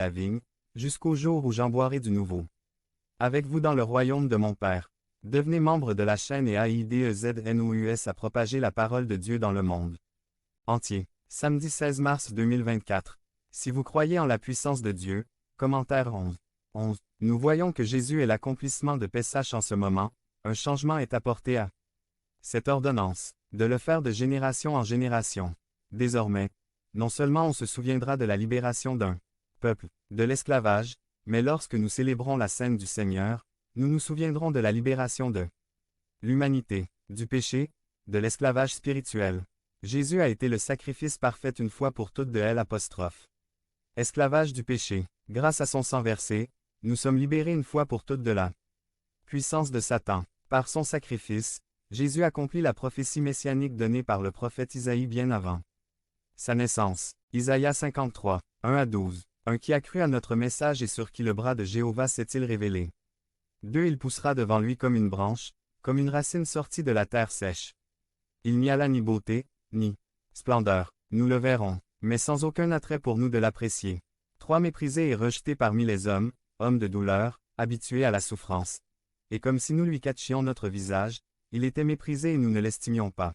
la vigne, jusqu'au jour où j'en boirai du nouveau. Avec vous dans le royaume de mon Père. Devenez membre de la chaîne et AIDEZNOUS à propager la parole de Dieu dans le monde entier. Samedi 16 mars 2024. Si vous croyez en la puissance de Dieu, commentaire 11. Nous voyons que Jésus est l'accomplissement de Pessach en ce moment, un changement est apporté à cette ordonnance, de le faire de génération en génération. Désormais, non seulement on se souviendra de la libération d'un peuple, de l'esclavage, mais lorsque nous célébrons la scène du Seigneur, nous nous souviendrons de la libération de l'humanité, du péché, de l'esclavage spirituel. Jésus a été le sacrifice parfait une fois pour toutes de L'. Esclavage du péché. Grâce à son sang versé, nous sommes libérés une fois pour toutes de la puissance de Satan. Par son sacrifice, Jésus accomplit la prophétie messianique donnée par le prophète Isaïe bien avant sa naissance. Isaïe 53, 1-12. Un qui a cru à notre message et sur qui le bras de Jéhovah s'est-il révélé. 2. Il poussera devant lui comme une branche, comme une racine sortie de la terre sèche. Il n'y a là ni beauté, ni splendeur, nous le verrons, mais sans aucun attrait pour nous de l'apprécier. 3. Méprisé et rejeté parmi les hommes, homme de douleur, habitué à la souffrance. Et comme si nous lui cachions notre visage, il était méprisé et nous ne l'estimions pas.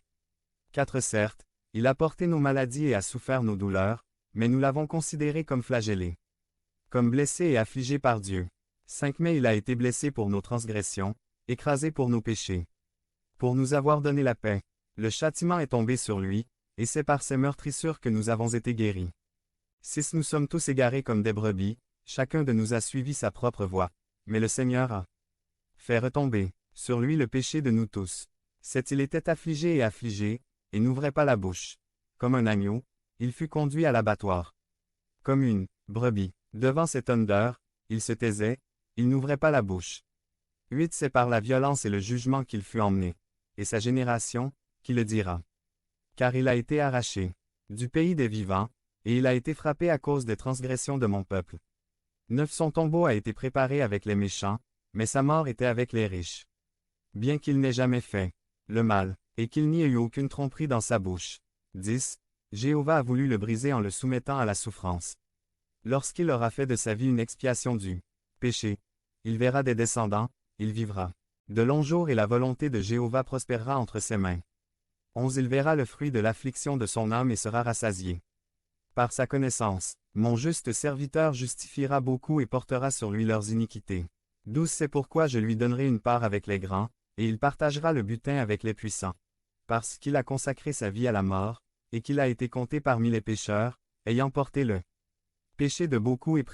4. Certes, il a porté nos maladies et a souffert nos douleurs, mais nous l'avons considéré comme flagellé, comme blessé et affligé par Dieu. 5. Mais il a été blessé pour nos transgressions, écrasé pour nos péchés. Pour nous avoir donné la paix, le châtiment est tombé sur lui, et c'est par ses meurtrissures que nous avons été guéris. 6. Nous sommes tous égarés comme des brebis, chacun de nous a suivi sa propre voie, mais le Seigneur a fait retomber sur lui le péché de nous tous. 7. Il était affligé, et n'ouvrait pas la bouche. Comme un agneau, il fut conduit à l'abattoir. Comme une brebis, devant cette odeur, il se taisait, il n'ouvrait pas la bouche. 8. C'est par la violence et le jugement qu'il fut emmené. Et sa génération, qui le dira. Car il a été arraché du pays des vivants, et il a été frappé à cause des transgressions de mon peuple. 9. Son tombeau a été préparé avec les méchants, mais sa mort était avec les riches. Bien qu'il n'ait jamais fait le mal, et qu'il n'y ait eu aucune tromperie dans sa bouche. 10. Jéhovah a voulu le briser en le soumettant à la souffrance. Lorsqu'il aura fait de sa vie une expiation du péché, il verra des descendants, il vivra de longs jours et la volonté de Jéhovah prospérera entre ses mains. 11. Il verra le fruit de l'affliction de son âme et sera rassasié. Par sa connaissance, mon juste serviteur justifiera beaucoup et portera sur lui leurs iniquités. 12. C'est pourquoi je lui donnerai une part avec les grands, et il partagera le butin avec les puissants. Parce qu'il a consacré sa vie à la mort, et qu'il a été compté parmi les pécheurs, ayant porté le péché de beaucoup et prié